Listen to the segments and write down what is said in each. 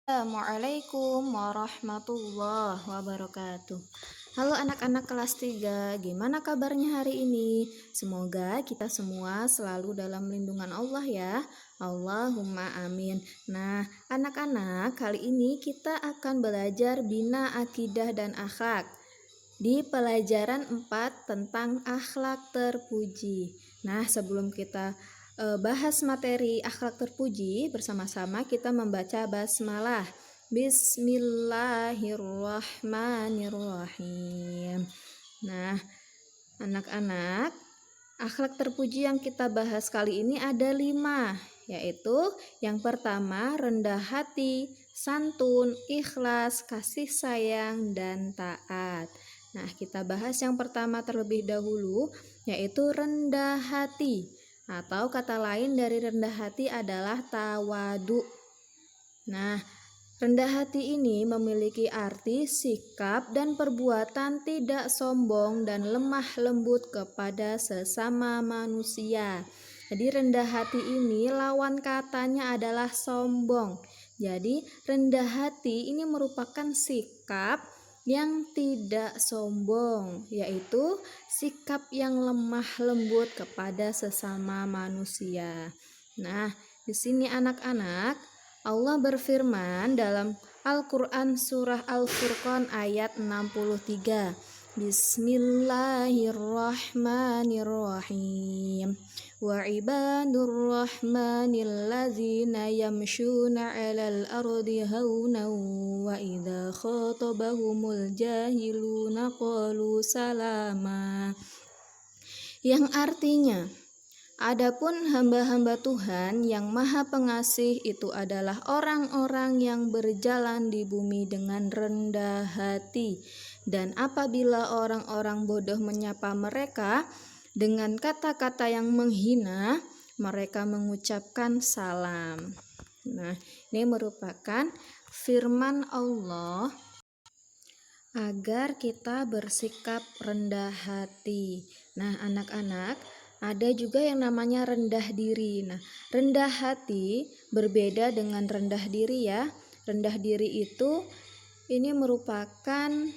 Assalamualaikum warahmatullahi wabarakatuh. Halo anak-anak kelas 3, gimana kabarnya hari ini? Semoga kita semua selalu dalam lindungan Allah ya. Allahumma amin. Nah, anak-anak, kali ini kita akan belajar bina akidah dan akhlak di pelajaran 4 tentang akhlak terpuji. Nah, sebelum kita bahas materi akhlak terpuji, bersama-sama kita membaca basmalah. Bismillahirrahmanirrahim. Nah, anak-anak, akhlak terpuji yang kita bahas kali ini ada 5, yaitu yang pertama rendah hati, santun, ikhlas, kasih sayang, dan taat. Nah, kita bahas yang pertama terlebih dahulu, yaitu rendah hati. Atau kata lain dari rendah hati adalah tawadu. Nah, rendah hati ini memiliki arti sikap dan perbuatan tidak sombong dan lemah lembut kepada sesama manusia. Jadi rendah hati ini lawan katanya adalah sombong. Jadi rendah hati ini merupakan sikap yang tidak sombong, yaitu sikap yang lemah lembut kepada sesama manusia. Nah, di sini anak-anak, Allah berfirman dalam Al-Quran surah Al-Furqan ayat 63. Bismillahirrahmanirrahim. Wa ibadur rahmanil ladzina yamshuna 'alal ardi haunan wa idza khatabahumul jahiluna qalu salama. Yang artinya, adapun hamba-hamba Tuhan yang Maha Pengasih itu adalah orang-orang yang berjalan di bumi dengan rendah hati. Dan apabila orang-orang bodoh menyapa mereka dengan kata-kata yang menghina, mereka mengucapkan salam. Nah, ini merupakan firman Allah agar kita bersikap rendah hati. Nah, anak-anak, ada juga yang namanya rendah diri. Nah, rendah hati berbeda dengan rendah diri ya. Rendah diri itu ini merupakan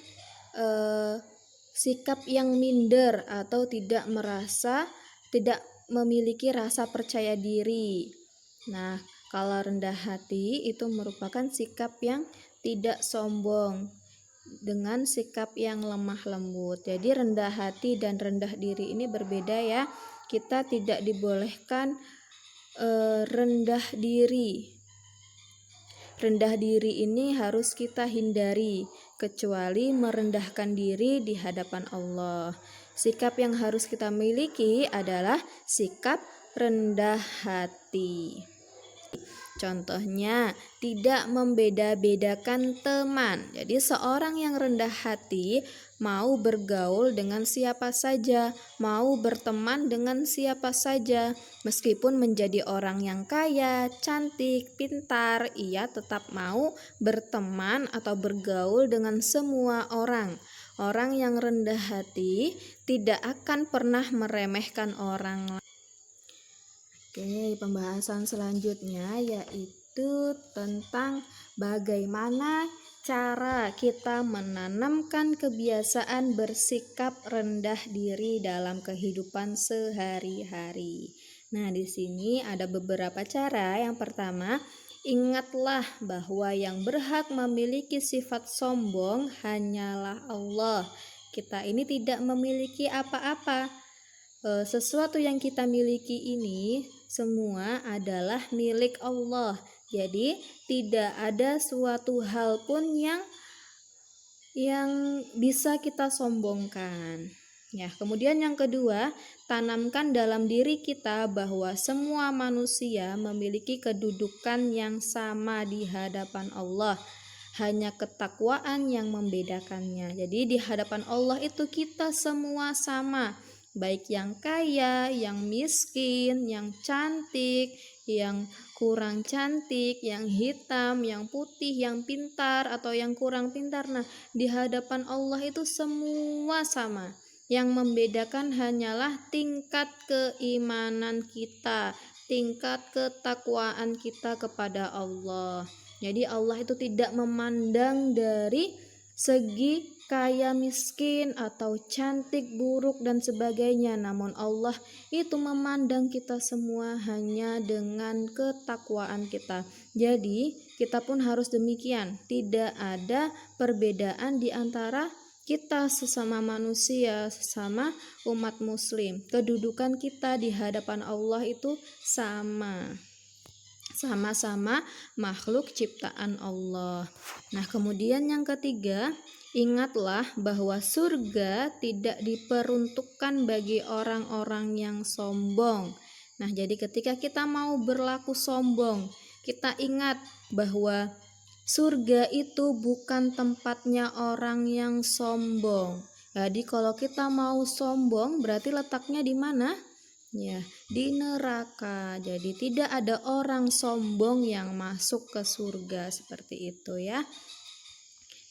sikap yang minder atau tidak memiliki rasa percaya diri. Nah, kalau rendah hati itu merupakan sikap yang tidak sombong dengan sikap yang lemah lembut. Jadi rendah hati dan rendah diri ini berbeda ya. Kita tidak dibolehkan rendah diri. Rendah diri ini harus kita hindari, kecuali merendahkan diri di hadapan Allah. Sikap yang harus kita miliki adalah sikap rendah hati. Contohnya, tidak membeda-bedakan teman. Jadi seorang yang rendah hati mau bergaul dengan siapa saja, mau berteman dengan siapa saja. Meskipun menjadi orang yang kaya, cantik, pintar, ia tetap mau berteman atau bergaul dengan semua orang. Orang yang rendah hati tidak akan pernah meremehkan orang. Oke, pembahasan selanjutnya yaitu tentang bagaimana cara kita menanamkan kebiasaan bersikap rendah diri dalam kehidupan sehari-hari. Nah, di sini ada beberapa cara. Yang pertama, ingatlah bahwa yang berhak memiliki sifat sombong hanyalah Allah. Kita ini tidak memiliki apa-apa. Sesuatu yang kita miliki ini semua adalah milik Allah. Jadi tidak ada suatu hal pun yang bisa kita sombongkan. Ya, kemudian yang kedua, tanamkan dalam diri kita bahwa semua manusia memiliki kedudukan yang sama di hadapan Allah. Hanya ketakwaan yang membedakannya. Jadi di hadapan Allah itu kita semua sama. Baik yang kaya, yang miskin, yang cantik, yang kurang cantik, yang hitam, yang putih, yang pintar atau yang kurang pintar. Nah, di hadapan Allah itu semua sama. Yang membedakan hanyalah tingkat keimanan kita, tingkat ketakwaan kita kepada Allah. Jadi Allah itu tidak memandang dari segi kaya miskin atau cantik buruk dan sebagainya, namun Allah itu memandang kita semua hanya dengan ketakwaan kita. Jadi kita pun harus demikian, tidak ada perbedaan di antara kita sesama manusia, sesama umat muslim. Kedudukan kita di hadapan Allah itu sama-sama makhluk ciptaan Allah. Nah, kemudian yang ketiga, ingatlah bahwa surga tidak diperuntukkan bagi orang-orang yang sombong. Nah, jadi ketika kita mau berlaku sombong, kita ingat bahwa surga itu bukan tempatnya orang yang sombong. Jadi kalau kita mau sombong, berarti letaknya di mana? Ya, di neraka. Jadi tidak ada orang sombong yang masuk ke surga seperti itu ya.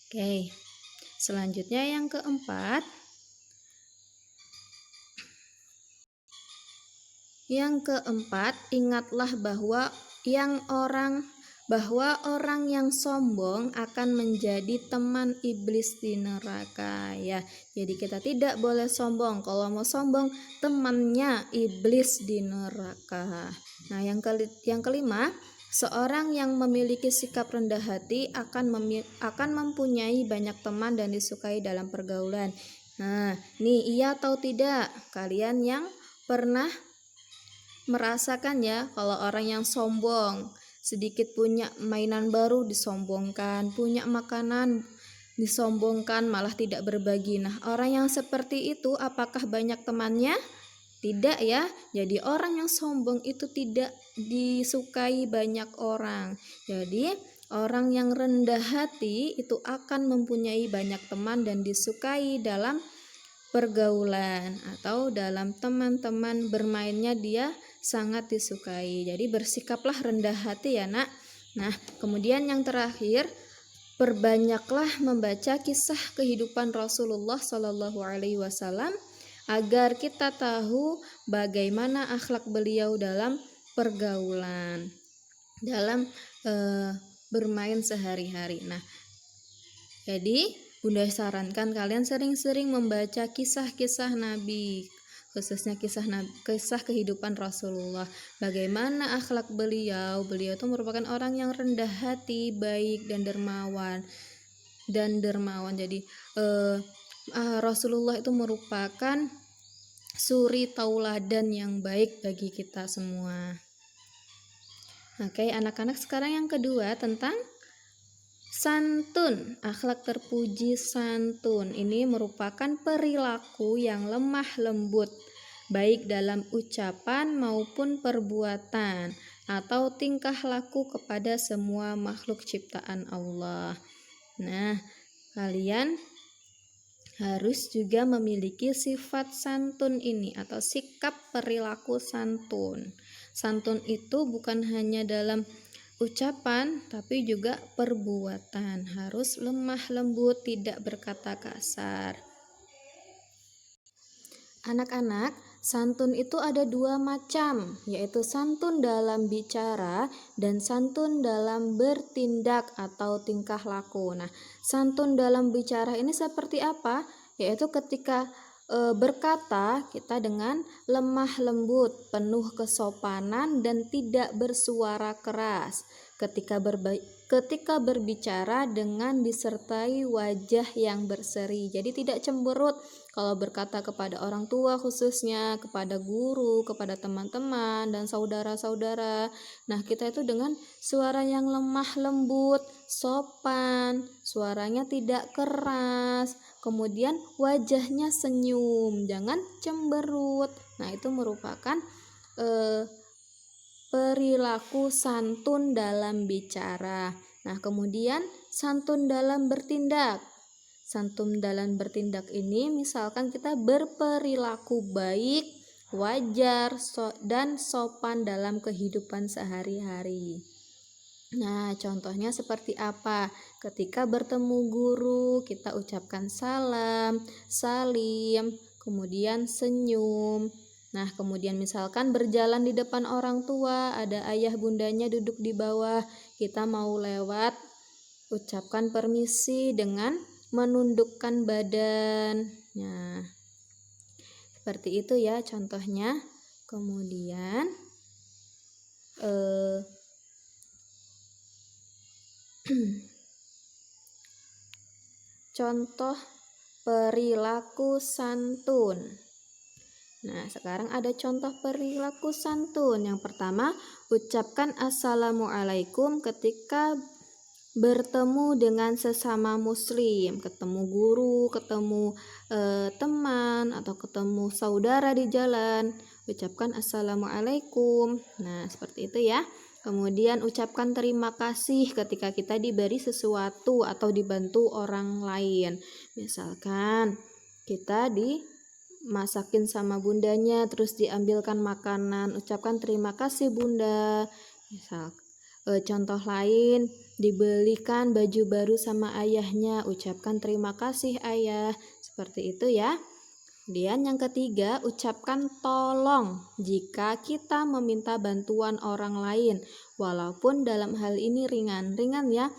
Oke. Selanjutnya yang keempat. Ingatlah bahwa orang yang sombong akan menjadi teman iblis di neraka ya. Jadi kita tidak boleh sombong. Kalau mau sombong, temannya iblis di neraka. Nah, yang kelima, seorang yang memiliki sikap rendah hati akan mempunyai banyak teman dan disukai dalam pergaulan. Nah, nih iya atau tidak? Kalian yang pernah merasakan ya, kalau orang yang sombong, sedikit punya mainan baru disombongkan, punya makanan disombongkan, malah tidak berbagi. Nah, orang yang seperti itu apakah banyak temannya? Tidak ya. Jadi orang yang sombong itu tidak disukai banyak orang. Jadi orang yang rendah hati itu akan mempunyai banyak teman dan disukai dalam pergaulan atau dalam teman-teman bermainnya, dia sangat disukai. Jadi bersikaplah rendah hati ya nak. Nah, kemudian yang terakhir, perbanyaklah membaca kisah kehidupan Rasulullah Shallallahu Alaihi Wasallam agar kita tahu bagaimana akhlak beliau dalam pergaulan, dalam bermain sehari-hari. Nah, jadi Bunda sarankan kalian sering-sering membaca kisah-kisah Nabi, khususnya kisah kehidupan Rasulullah. Bagaimana akhlak beliau? Beliau itu merupakan orang yang rendah hati, baik dan dermawan. Jadi Rasulullah itu merupakan suri tauladan yang baik bagi kita semua. Oke, anak-anak, sekarang yang kedua tentang santun. Akhlak terpuji santun ini merupakan perilaku yang lemah lembut, baik dalam ucapan maupun perbuatan atau tingkah laku kepada semua makhluk ciptaan Allah. Nah, kalian harus juga memiliki sifat santun ini atau sikap perilaku santun. Santun itu bukan hanya dalam ucapan tapi juga perbuatan, harus lemah lembut, tidak berkata kasar. Anak-anak, santun itu ada dua macam, yaitu santun dalam bicara dan santun dalam bertindak atau tingkah laku. Nah, santun dalam bicara ini seperti apa? Yaitu ketika berkata kita dengan lemah lembut, penuh kesopanan dan tidak bersuara keras. Ketika berbicara dengan disertai wajah yang berseri, jadi tidak cemberut. Kalau berkata kepada orang tua, khususnya kepada guru, kepada teman-teman dan saudara-saudara, nah kita itu dengan suara yang lemah lembut, sopan, suaranya tidak keras, kemudian wajahnya senyum, jangan cemberut. Nah, itu merupakan perilaku santun dalam bicara. Nah, kemudian santun dalam bertindak. Santun dalam bertindak ini misalkan kita berperilaku baik, wajar, dan sopan dalam kehidupan sehari-hari. Nah, contohnya seperti apa? Ketika bertemu guru, kita ucapkan salam, salim, kemudian senyum. Nah, kemudian misalkan berjalan di depan orang tua, ada ayah bundanya duduk di bawah, kita mau lewat, ucapkan permisi dengan menundukkan badan. Nah, seperti itu ya contohnya. Kemudian contoh perilaku santun. Nah, sekarang ada contoh perilaku santun. Yang pertama, ucapkan assalamualaikum ketika bertemu dengan sesama muslim, ketemu guru, ketemu teman, atau ketemu saudara di jalan. Ucapkan assalamualaikum. Nah, seperti itu ya. Kemudian ucapkan terima kasih ketika kita diberi sesuatu atau dibantu orang lain. Misalkan kita dimasakin sama bundanya, terus diambilkan makanan, ucapkan terima kasih bunda. Misal contoh lain, dibelikan baju baru sama ayahnya, ucapkan terima kasih ayah. Seperti itu ya. Kemudian yang ketiga, ucapkan tolong jika kita meminta bantuan orang lain, walaupun dalam hal ini ringan ya.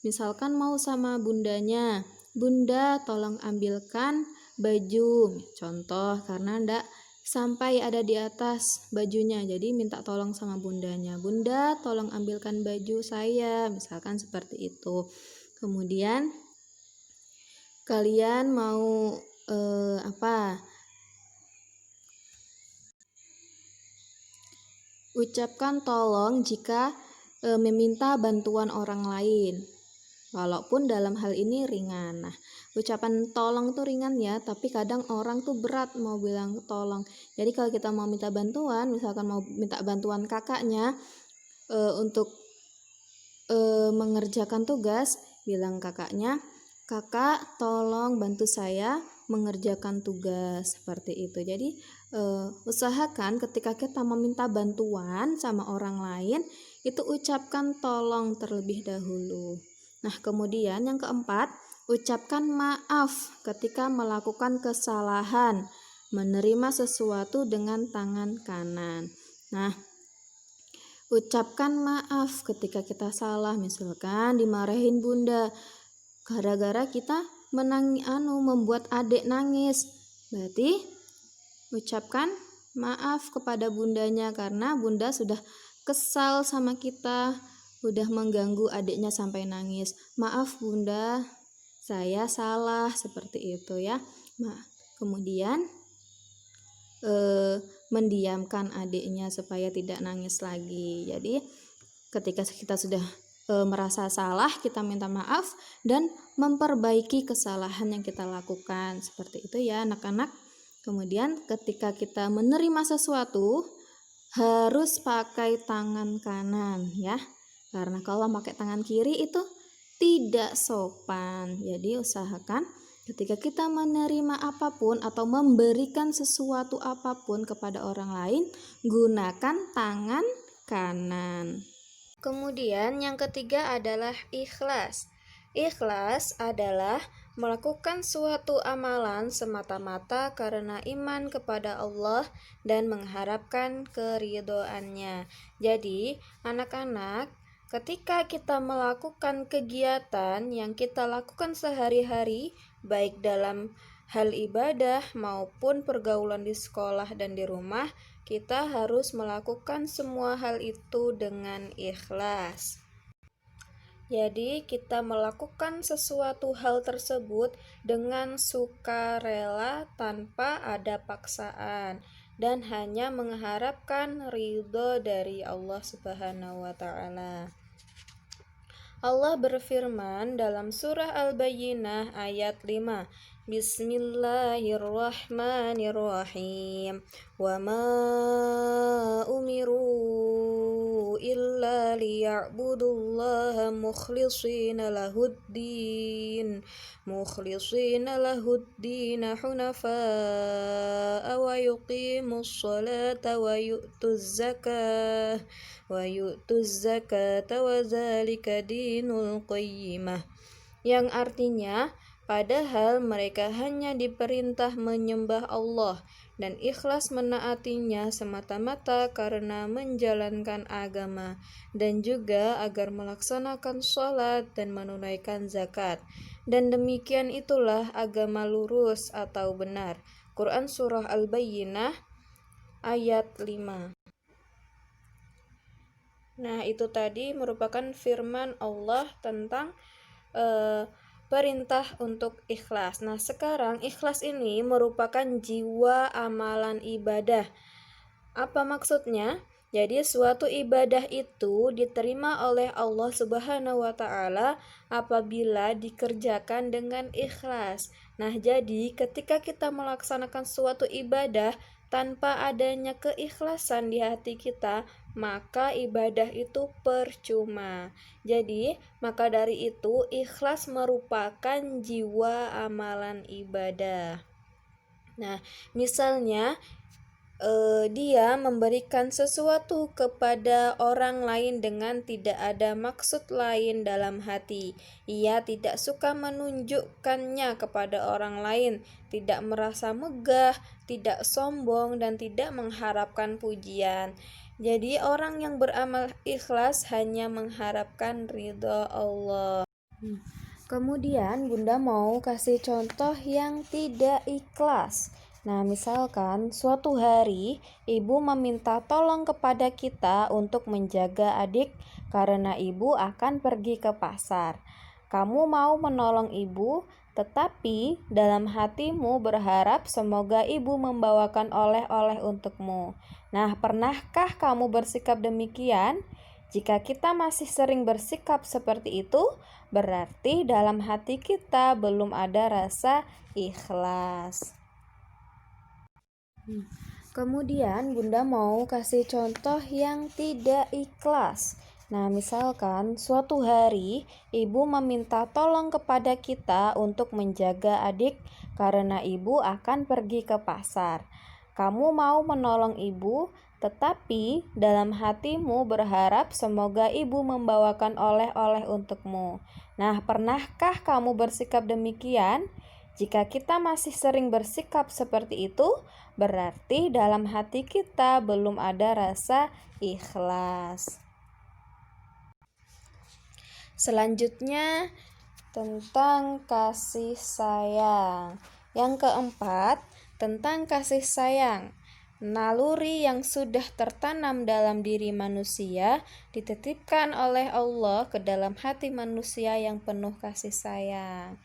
Misalkan mau sama bundanya, bunda tolong ambilkan baju, contoh, karena ndak sampai ada di atas bajunya, jadi minta tolong sama bundanya, bunda tolong ambilkan baju saya, misalkan seperti itu. Kemudian kalian mau ucapkan tolong jika meminta bantuan orang lain, walaupun dalam hal ini ringan. Nah, ucapan tolong tuh ringan ya, tapi kadang orang tuh berat mau bilang tolong. Jadi kalau kita mau minta bantuan, misalkan mau minta bantuan kakaknya untuk mengerjakan tugas, bilang kakaknya, kakak tolong bantu saya mengerjakan tugas, seperti itu. Jadi usahakan ketika kita meminta bantuan sama orang lain, itu ucapkan tolong terlebih dahulu. Nah, kemudian yang keempat, ucapkan maaf ketika melakukan kesalahan, menerima sesuatu dengan tangan kanan. Nah, ucapkan maaf ketika kita salah, misalkan dimarahin bunda gara-gara kita membuat adik nangis. Berarti ucapkan maaf kepada bundanya karena bunda sudah kesal sama kita, udah mengganggu adiknya sampai nangis. Maaf bunda, saya salah, seperti itu ya. Nah, kemudian mendiamkan adiknya supaya tidak nangis lagi. Jadi ketika kita sudah merasa salah, kita minta maaf dan memperbaiki kesalahan yang kita lakukan, seperti itu ya anak-anak. Kemudian ketika kita menerima sesuatu harus pakai tangan kanan ya, karena kalau pakai tangan kiri itu tidak sopan. Jadi usahakan ketika kita menerima apapun atau memberikan sesuatu apapun kepada orang lain, gunakan tangan kanan. Kemudian yang ketiga adalah ikhlas. Ikhlas adalah melakukan suatu amalan semata-mata karena iman kepada Allah dan mengharapkan keridhoannya. Jadi, anak-anak, ketika kita melakukan kegiatan yang kita lakukan sehari-hari, baik dalam hal ibadah maupun pergaulan di sekolah dan di rumah, kita harus melakukan semua hal itu dengan ikhlas. Jadi kita melakukan sesuatu hal tersebut dengan sukarela tanpa ada paksaan dan hanya mengharapkan ridho dari Allah Subhanahu wa taala. Allah berfirman dalam surah Al-Bayyinah ayat 5, Bismillahirrahmanirrahim. Wa ma umiru illa liya'budullaha mukhlishina lahuddin hunafa'a wa yuqimus salata wa yu'tuz zakata wa zalika dinul qayyimah, yang artinya padahal mereka hanya diperintah menyembah Allah dan ikhlas menaatinya semata-mata karena menjalankan agama, dan juga agar melaksanakan sholat dan menunaikan zakat. Dan demikian itulah agama lurus atau benar. Quran Surah Al-Bayyinah ayat 5. Nah, itu tadi merupakan firman Allah tentang perintah untuk ikhlas. Nah, sekarang ikhlas ini merupakan jiwa amalan ibadah. Apa maksudnya? Jadi suatu ibadah itu diterima oleh Allah Subhanahu wa taala apabila dikerjakan dengan ikhlas. Nah, jadi ketika kita melaksanakan suatu ibadah tanpa adanya keikhlasan di hati kita, maka ibadah itu percuma. Jadi, maka dari itu ikhlas merupakan jiwa amalan ibadah. Nah, misalnya dia memberikan sesuatu kepada orang lain dengan tidak ada maksud lain dalam hati. Ia tidak suka menunjukkannya kepada orang lain, tidak merasa megah, tidak sombong, dan tidak mengharapkan pujian. Jadi orang yang beramal ikhlas hanya mengharapkan ridho Allah. Kemudian Bunda mau kasih contoh yang tidak ikhlas. Nah, misalkan suatu hari ibu meminta tolong kepada kita untuk menjaga adik karena ibu akan pergi ke pasar. Kamu mau menolong ibu, tetapi dalam hatimu berharap semoga ibu membawakan oleh-oleh untukmu. Nah, pernahkah kamu bersikap demikian? Jika kita masih sering bersikap seperti itu, berarti dalam hati kita belum ada rasa ikhlas. Kemudian Bunda mau kasih contoh yang tidak ikhlas. Nah, misalkan suatu hari ibu meminta tolong kepada kita untuk menjaga adik karena ibu akan pergi ke pasar. Kamu mau menolong ibu, tetapi dalam hatimu berharap semoga ibu membawakan oleh-oleh untukmu. Nah, pernahkah kamu bersikap demikian? Jika kita masih sering bersikap seperti itu, berarti dalam hati kita belum ada rasa ikhlas. Selanjutnya tentang kasih sayang. Yang keempat, tentang kasih sayang. Naluri yang sudah tertanam dalam diri manusia dititipkan oleh Allah ke dalam hati manusia yang penuh kasih sayang.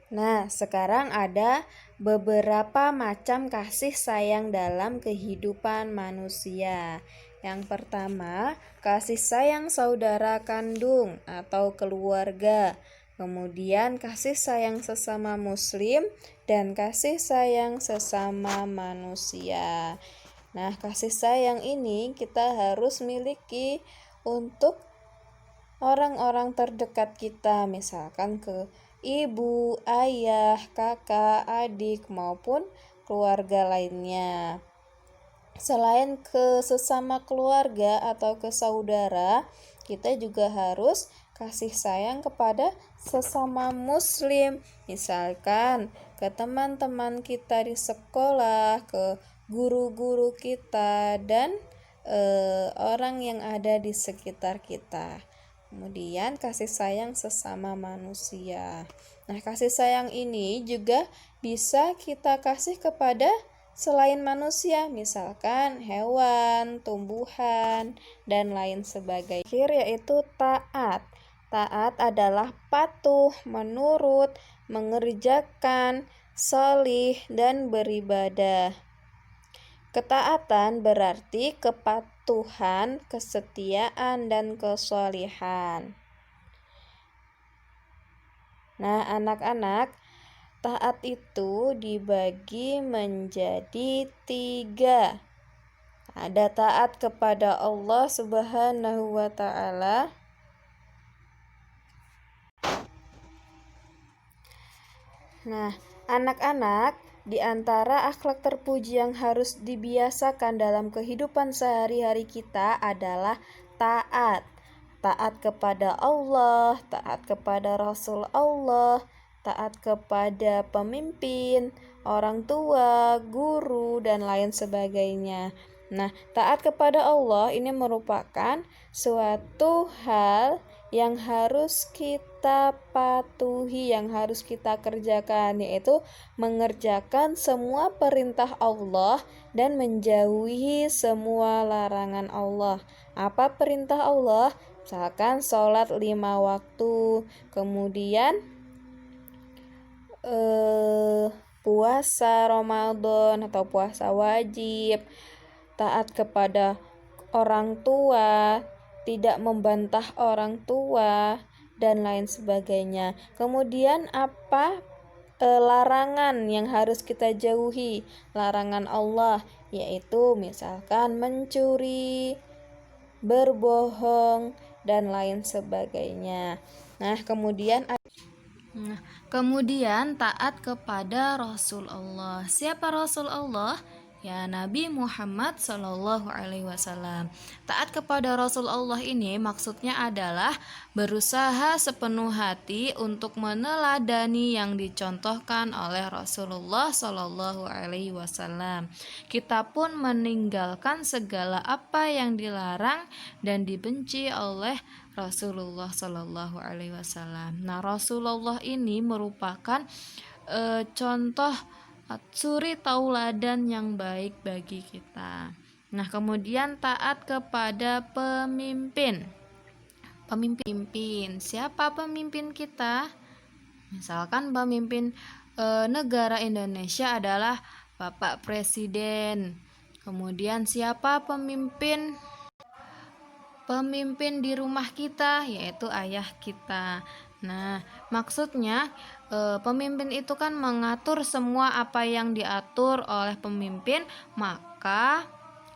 Nah, sekarang ada beberapa macam kasih sayang dalam kehidupan manusia. Yang pertama, kasih sayang saudara kandung atau keluarga. Kemudian kasih sayang sesama muslim dan kasih sayang sesama manusia. Nah, kasih sayang ini kita harus miliki untuk orang-orang terdekat kita, misalkan ke ibu, ayah, kakak, adik, maupun keluarga lainnya. Selain ke sesama keluarga atau ke saudara, kita juga harus kasih sayang kepada sesama muslim, misalkan ke teman-teman kita di sekolah, ke guru-guru kita, dan orang yang ada di sekitar kita. Kemudian kasih sayang sesama manusia. Nah, kasih sayang ini juga bisa kita kasih kepada selain manusia, misalkan hewan, tumbuhan, dan lain sebagainya. Yaitu taat. Taat adalah patuh, menurut, mengerjakan, sholih, dan beribadah. Ketaatan berarti kepatuhan, kesetiaan, dan kesholihan. Nah, anak-anak, taat itu dibagi menjadi 3. Ada taat kepada Allah Subhanahu wa ta'ala. Nah, anak-anak, di antara akhlak terpuji yang harus dibiasakan dalam kehidupan sehari-hari kita adalah taat. Taat kepada Allah, taat kepada Rasul Allah, taat kepada pemimpin, orang tua, guru, dan lain sebagainya. Nah, taat kepada Allah ini merupakan suatu hal yang harus kita patuhi, yang harus kita kerjakan, yaitu mengerjakan semua perintah Allah dan menjauhi semua larangan Allah. Apa perintah Allah? Misalkan sholat 5 waktu, kemudian puasa Ramadan atau puasa wajib, taat kepada orang tua, tidak membantah orang tua, dan lain sebagainya. Kemudian apa larangan yang harus kita jauhi? Larangan Allah, yaitu misalkan mencuri, berbohong, dan lain sebagainya. Nah, kemudian taat kepada Rasul Allah. Siapa Rasul Allah? Ya, Nabi Muhammad Shallallahu Alaihi Wasallam. Taat kepada Rasul Allah ini maksudnya adalah berusaha sepenuh hati untuk meneladani yang dicontohkan oleh Rasulullah Shallallahu Alaihi Wasallam. Kita pun meninggalkan segala apa yang dilarang dan dibenci oleh Rasulullah Shallallahu Alaihi Wasallam. Nah, Rasulullah ini merupakan contoh suri tauladan yang baik bagi kita. Nah, kemudian taat kepada pemimpin. Pemimpin, siapa pemimpin kita? Misalkan pemimpin negara Indonesia adalah Bapak Presiden. Kemudian siapa pemimpin di rumah kita? Yaitu ayah kita. Nah, maksudnya pemimpin itu kan mengatur semua apa yang diatur oleh pemimpin, maka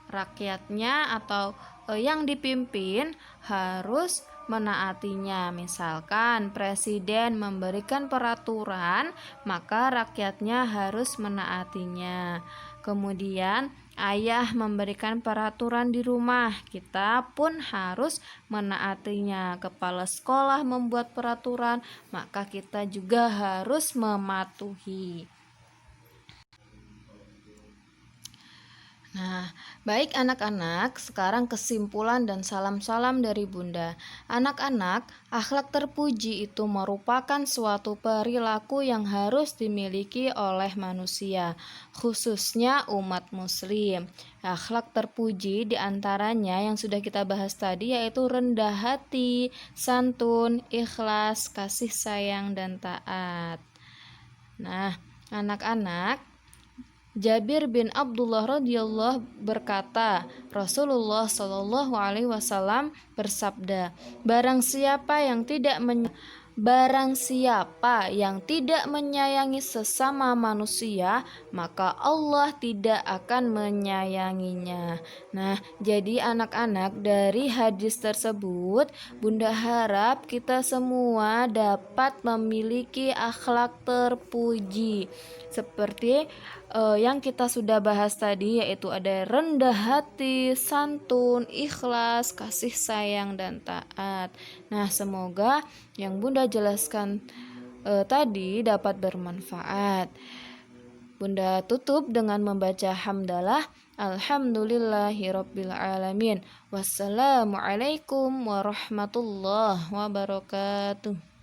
rakyatnya atau yang dipimpin harus menaatinya. Misalkan presiden memberikan peraturan, maka rakyatnya harus menaatinya. Kemudian ayah memberikan peraturan di rumah, kita pun harus menaatinya. Kepala sekolah membuat peraturan, maka kita juga harus mematuhi. Nah, baik anak-anak, sekarang kesimpulan dan salam-salam dari Bunda. Anak-anak, akhlak terpuji itu merupakan suatu perilaku yang harus dimiliki oleh manusia, khususnya umat muslim. Akhlak terpuji diantaranya yang sudah kita bahas tadi yaitu rendah hati, santun, ikhlas, kasih sayang, dan taat. Nah, anak-anak, Jabir bin Abdullah radhiyallahu berkata, Rasulullah shallallahu alaihi wasallam bersabda, Barang siapa yang tidak menyayangi sesama manusia, maka Allah tidak akan menyayanginya. Nah, jadi anak-anak, dari hadis tersebut, Bunda harap kita semua dapat memiliki akhlak terpuji. Seperti yang kita sudah bahas tadi, yaitu ada rendah hati, santun, ikhlas, kasih sayang, dan taat. Nah, semoga yang Bunda jelaskan tadi dapat bermanfaat. Bunda tutup dengan membaca hamdalah. Alhamdulillahirabbil alamin. Wassalamualaikum warahmatullahi wabarakatuh.